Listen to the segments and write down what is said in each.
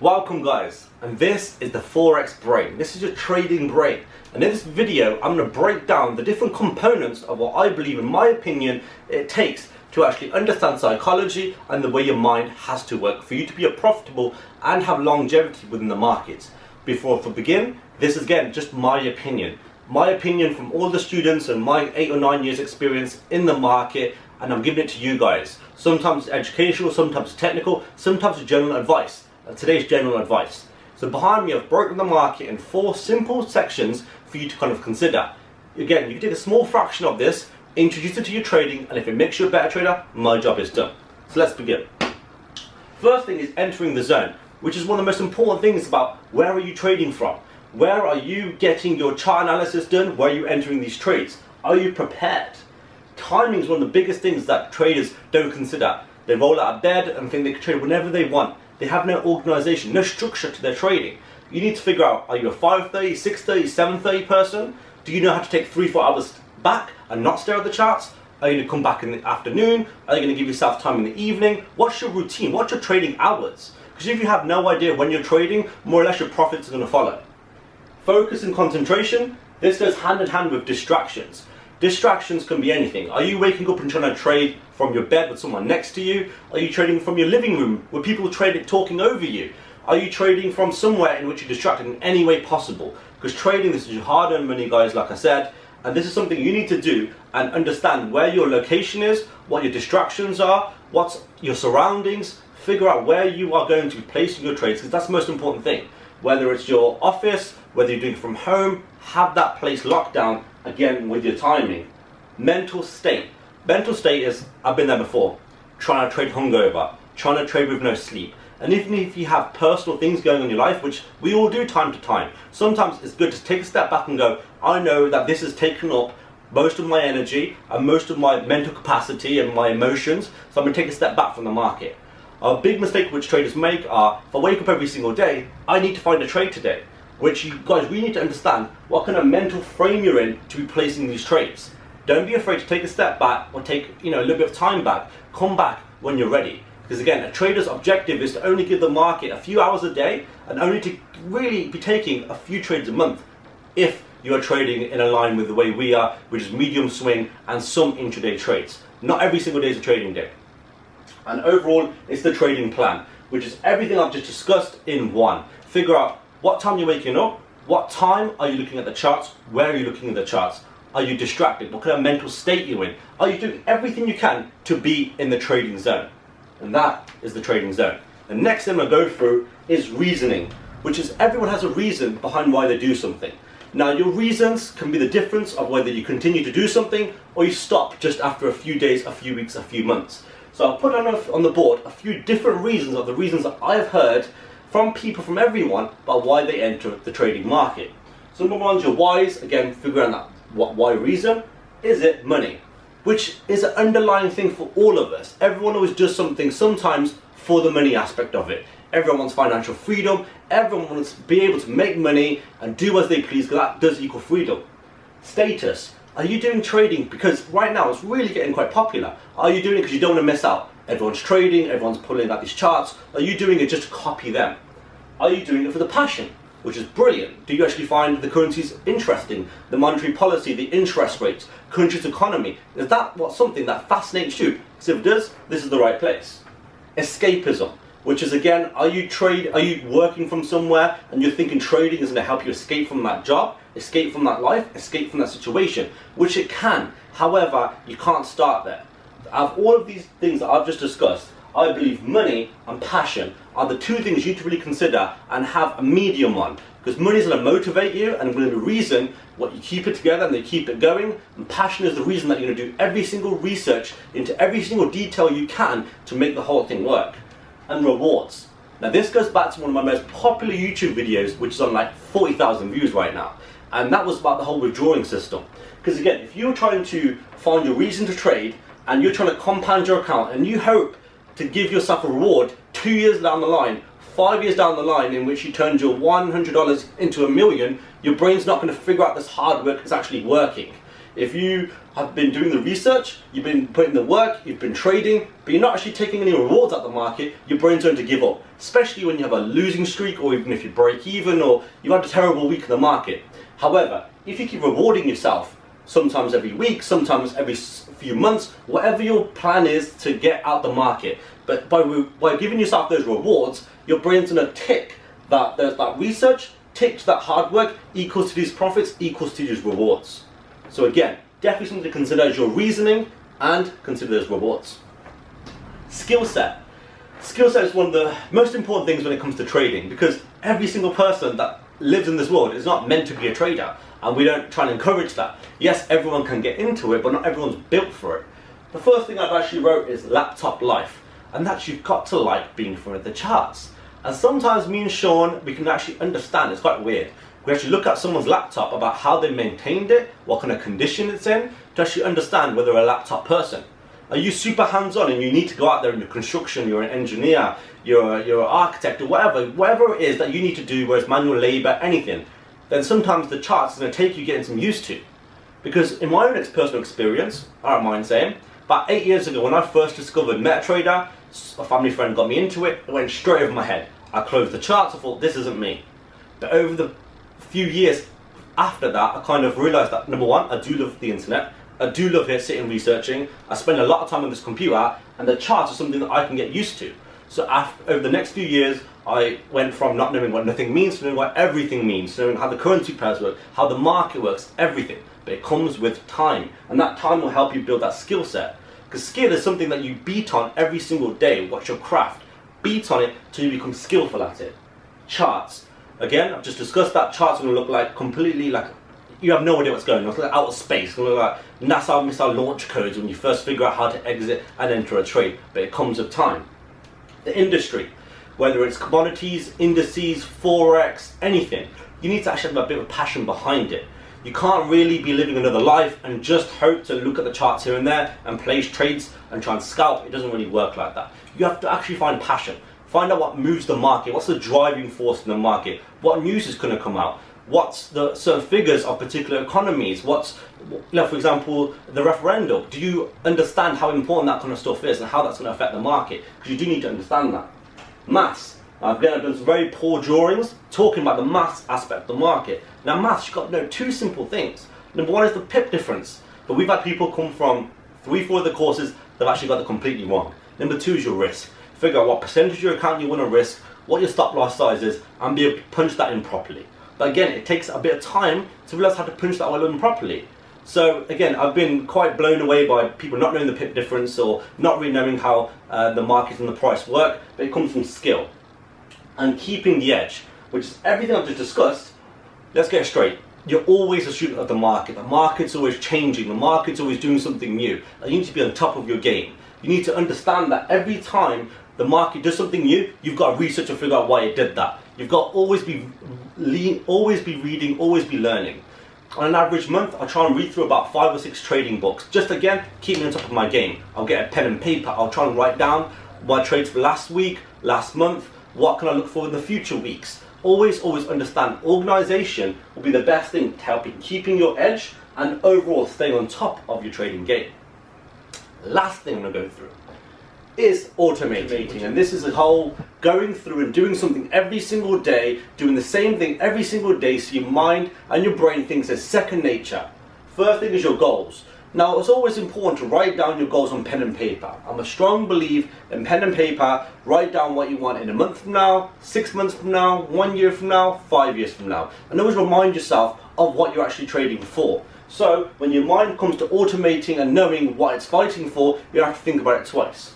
Welcome guys, and this is the Forex Brain. This is your trading brain, and in this video I'm going to break down the different components of what I believe, in my opinion, it takes to actually understand psychology and the way your mind has to work for you to be a profitable and have longevity within the markets. Before we begin, this is again just my opinion from all the students and my 8 or 9 years experience in the market, and I'm giving it to you guys. Sometimes educational, sometimes technical, sometimes general advice. Today's general advice. So behind me I've broken the market in 4 simple sections for you to kind of consider. Again, you can take a small fraction of this, introduce it to your trading, and if it makes you a better trader, my job is done. So let's begin. First thing is entering the zone, which is one of the most important things about where are you trading from? Where are you getting your chart analysis done? Where are you entering these trades? Are you prepared? Timing is one of the biggest things that traders don't consider. They roll out of bed and think they can trade whenever they want. They have no organization, no structure to their trading. You need to figure out, are you a 5:30, 6:30, 7:30 person? Do you know how to take 3-4 hours back and not stare at the charts? Are you going to come back in the afternoon? Are you going to give yourself time in the evening? What's your routine? What's your trading hours? Because if you have no idea when you're trading, more or less your profits are going to follow. Focus and concentration. This goes hand in hand with distractions. Distractions can be anything. Are you waking up and trying to trade from your bed with someone next to you? Are you trading from your living room with people trading, talking over you? Are you trading from somewhere in which you're distracted in any way possible? Because trading, this is your hard-earned money, guys, like I said, and this is something you need to do and understand where your location is, what your distractions are, what's your surroundings, figure out where you are going to be placing your trades, because that's the most important thing. Whether it's your office, whether you're doing it from home, have that place locked down, again with your timing. Mental state. Mental state is, I've been there before, trying to trade hungover, trying to trade with no sleep. And even if you have personal things going on in your life, which we all do time to time, sometimes it's good to take a step back and go, I know that this has taken up most of my energy and most of my mental capacity and my emotions, so I'm going to take a step back from the market. A big mistake which traders make are, if I wake up every single day, I need to find a trade today. Which you guys really need to understand what kind of mental frame you're in to be placing these trades. Don't be afraid to take a step back or take a little bit of time back. Come back when you're ready. Because again, a trader's objective is to only give the market a few hours a day and only to really be taking a few trades a month if you are trading in a line with the way we are, which is medium swing and some intraday trades. Not every single day is a trading day. And overall, it's the trading plan, which is everything I've just discussed in one. Figure out what time you're waking up, what time are you looking at the charts, where are you looking at the charts, are you distracted, what kind of mental state you're in, are you doing everything you can to be in the trading zone. And that is the trading zone. The next thing I'll go through is reasoning, which is everyone has a reason behind why they do something. Now your reasons can be the difference of whether you continue to do something or you stop just after a few days, a few weeks, a few months. So I'll put on the board a few different reasons of the reasons that I have heard from people, from everyone, about why they enter the trading market. So number one is your whys. Again, figure out that why reason. Is it money? Which is an underlying thing for all of us. Everyone always does something sometimes for the money aspect of it. Everyone wants financial freedom. Everyone wants to be able to make money and do as they please, because that does equal freedom. Status. Are you doing trading because right now it's really getting quite popular? Are you doing it because you don't want to miss out? Everyone's trading, everyone's pulling out these charts. Are you doing it just to copy them? Are you doing it for the passion, which is brilliant? Do you actually find the currencies interesting? The monetary policy, the interest rates, country's economy? Is that something that fascinates you? Because if it does, this is the right place. Escapism, which is again, are you working from somewhere and you're thinking trading is going to help you escape from that job, escape from that life, escape from that situation, which it can. However, you can't start there. Out of all of these things that I've just discussed, I believe money and passion are the 2 things you need to really consider and have a medium on. Because money is going to motivate you and going to be the reason what you keep it together and they keep it going. And passion is the reason that you're going to do every single research into every single detail you can to make the whole thing work. And rewards. Now this goes back to one of my most popular YouTube videos, which is on like 40,000 views right now. And that was about the whole withdrawing system. Because again, if you're trying to find your reason to trade and you're trying to compound your account and you hope to give yourself a reward 2 years down the line, 5 years down the line, in which you turned your $100 into $1 million, your brain's not going to figure out this hard work is actually working. If you have been doing the research, you've been putting the work, you've been trading, but you're not actually taking any rewards at the market, your brain's going to give up. Especially when you have a losing streak, or even if you break even, or you've had a terrible week in the market. However, if you keep rewarding yourself, sometimes every week, sometimes every few months, whatever your plan is to get out the market, but by giving yourself those rewards, your brain's going to tick that research, tick that hard work equals to these profits, equals to these rewards. So again, definitely something to consider as your reasoning, and consider those rewards. Skill set. Skill set is one of the most important things when it comes to trading, because every single person that lives in this world is not meant to be a trader, and we don't try and encourage that. Yes, everyone can get into it, but not everyone's built for it. The first thing I've actually wrote is laptop life, and that's you've got to like being in front of the charts. And sometimes me and Sean, we can actually understand, it's quite weird. We actually look at someone's laptop about how they maintained it, what kind of condition it's in, to actually understand whether they're a laptop person. Are you super hands-on and you need to go out there in your construction, you're an engineer, you're an architect, or whatever it is that you need to do, whether it's manual labor, anything, then sometimes the charts are going to take you getting some used to. Because in my own personal experience, I don't mind saying, about 8 years ago when I first discovered MetaTrader, a family friend got me into it, it went straight over my head. I closed the charts, I thought, this isn't me. But over the few years after that, I kind of realised that, number one, I do love the internet, I do love here sitting researching, I spend a lot of time on this computer, and the charts are something that I can get used to. So over the next few years, I went from not knowing what nothing means to knowing what everything means, to knowing how the currency pairs work, how the market works, everything. But it comes with time, and that time will help you build that skill set. Because skill is something that you beat on every single day. What's your craft? Beat on it till you become skillful at it. Charts. Again, I've just discussed that charts are going to look like completely like you have no idea what's going on. It's like outer space. It's going to look like NASA missile launch codes when you first figure out how to exit and enter a trade. But it comes with time. The industry, whether it's commodities, indices, Forex, anything, you need to actually have a bit of passion behind it. You can't really be living another life and just hope to look at the charts here and there and place trades and try and scalp. It doesn't really work like that. You have to actually find passion. Find out what moves the market, what's the driving force in the market, what news is going to come out, what's the certain figures of particular economies, what's, for example, the referendum. Do you understand how important that kind of stuff is and how that's going to affect the market? Because you do need to understand that. Maths. Again, I've done some very poor drawings talking about the maths aspect of the market. Now maths, you've got to know two simple things. Number one is the pip difference. But we've had people come from 3-4 of the courses, they've actually got it completely wrong. Number two is your risk. Figure out what percentage of your account you want to risk, what your stop loss size is, and be able to punch that in properly. But again, it takes a bit of time to realize how to punch that all in properly. So again, I've been quite blown away by people not knowing the pip difference or not really knowing how the market and the price work, but it comes from skill. And keeping the edge, which is everything I've just discussed. Let's get it straight. You're always a student of the market. The market's always changing. The market's always doing something new. And you need to be on top of your game. You need to understand that every time the market does something new, you've got to research and figure out why it did that. You've got to always be reading, always be learning. On an average month, I try and read through about 5 or 6 trading books. Just again, keep me on top of my game. I'll get a pen and paper. I'll try and write down my trades for last week, last month. What can I look for in the future weeks? Always understand organization will be the best thing to help you keeping your edge and overall staying on top of your trading game. Last thing I'm going to go through is automating, and this is a whole going through and doing something every single day, doing the same thing every single day so your mind and your brain thinks it's second nature. First thing is your goals. Now, it's always important to write down your goals on pen and paper. I'm a strong believer in pen and paper. Write down what you want in a month from now, 6 months from now, 1 year from now, 5 years from now. And always remind yourself of what you're actually trading for. So, when your mind comes to automating and knowing what it's fighting for, you have to think about it twice.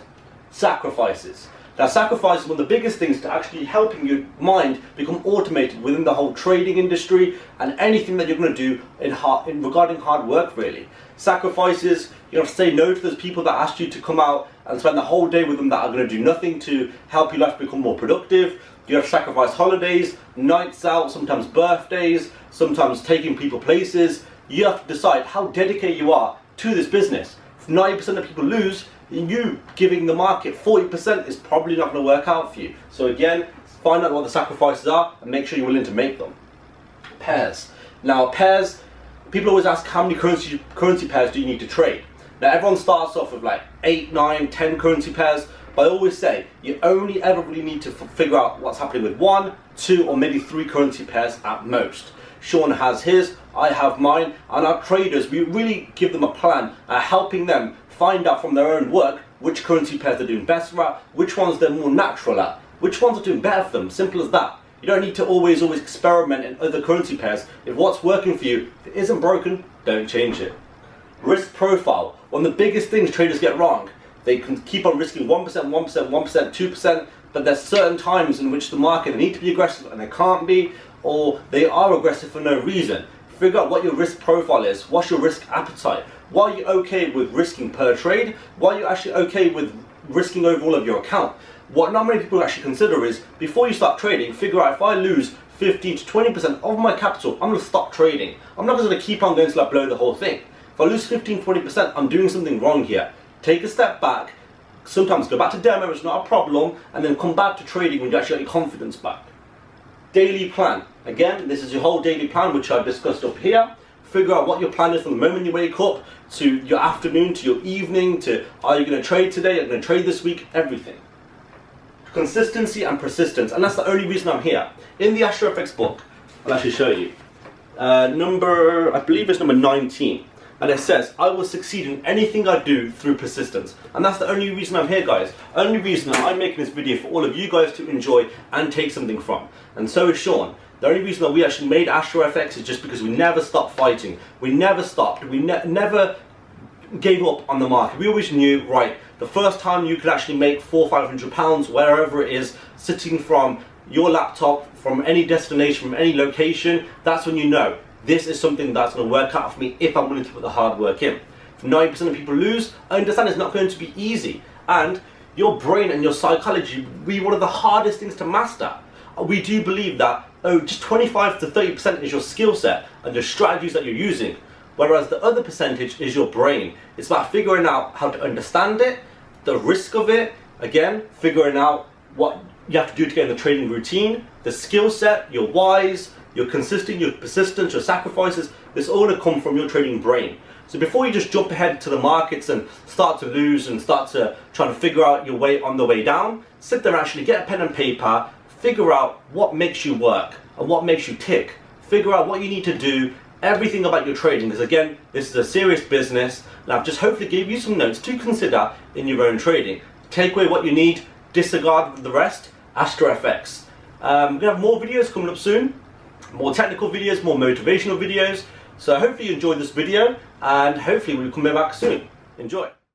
Sacrifices. Now, sacrifice is one of the biggest things to actually helping your mind become automated within the whole trading industry and anything that you're going to do in regarding hard work, really. Sacrifices, you have to say no to those people that asked you to come out and spend the whole day with them that are going to do nothing to help your life become more productive. You have to sacrifice holidays, nights out, sometimes birthdays, sometimes taking people places. You have to decide how dedicated you are to this business. If 90% of people lose, you giving the market 40% is probably not going to work out for you. So again, find out what the sacrifices are and make sure you're willing to make them. Pairs. Now, pairs, people always ask how many currency pairs do you need to trade. Now everyone starts off with like 8, 9, 10 currency pairs, but I always say you only ever really need to figure out what's happening with 1, 2 or maybe 3 currency pairs at most. Sean has his, I have mine, and our traders, we really give them a plan, helping them find out from their own work which currency pairs they're doing best at, which ones they're more natural at, which ones are doing better for them, simple as that. You don't need to always experiment in other currency pairs. If what's working for you, if it isn't broken, don't change it. Risk profile. One of the biggest things traders get wrong. They can keep on risking 1%, 1%, 1%, 2%, but there's certain times in which the market, they need to be aggressive and they can't be, or they are aggressive for no reason. Figure out what your risk profile is. What's your risk appetite? Why are you okay with risking per trade? Why are you actually okay with risking over all of your account? What not many people actually consider is, before you start trading, figure out if I lose 15 to 20% of my capital, I'm going to stop trading. I'm not going to keep on going until I blow the whole thing. If I lose 15, 20%, I'm doing something wrong here. Take a step back, sometimes go back to demo, it's not a problem, and then come back to trading when you actually get your confidence back. Daily plan. Again, this is your whole daily plan, which I've discussed up here. Figure out what your plan is from the moment you wake up to your afternoon, to your evening, to are you going to trade today, are you going to trade this week, everything. Consistency and persistence, and that's the only reason I'm here. In the AstroFX book, I'll actually show you, I believe it's number 19, and it says, I will succeed in anything I do through persistence. And that's the only reason I'm here, guys. Only reason that I'm making this video for all of you guys to enjoy and take something from. And so is Sean. The only reason that we actually made AstroFX is just because we never stopped fighting. We never stopped. We never gave up on the market. We always knew, right, the first time you could actually make £400 or £500, wherever it is, sitting from your laptop, from any destination, from any location, that's when you know, this is something that's going to work out for me if I'm willing to put the hard work in. If 90% of people lose, I understand it's not going to be easy. And your brain and your psychology will be one of the hardest things to master. We do believe that, just 25 to 30% is your skill set and the strategies that you're using. Whereas the other percentage is your brain. It's about figuring out how to understand it, the risk of it, again, figuring out what you have to do to get in the trading routine, the skill set, your whys, your consistency, your persistence, your sacrifices. This all to come from your trading brain. So before you just jump ahead to the markets and start to lose and start to try to figure out your way on the way down, sit there and actually get a pen and paper, figure out what makes you work and what makes you tick. Figure out what you need to do, everything about your trading, because again, this is a serious business, and I've just hopefully gave you some notes to consider in your own trading. Take away what you need, disregard the rest. AstroFX. We're going to have more videos coming up soon, more technical videos, more motivational videos, so hopefully you enjoyed this video, and hopefully we'll come back soon. Enjoy.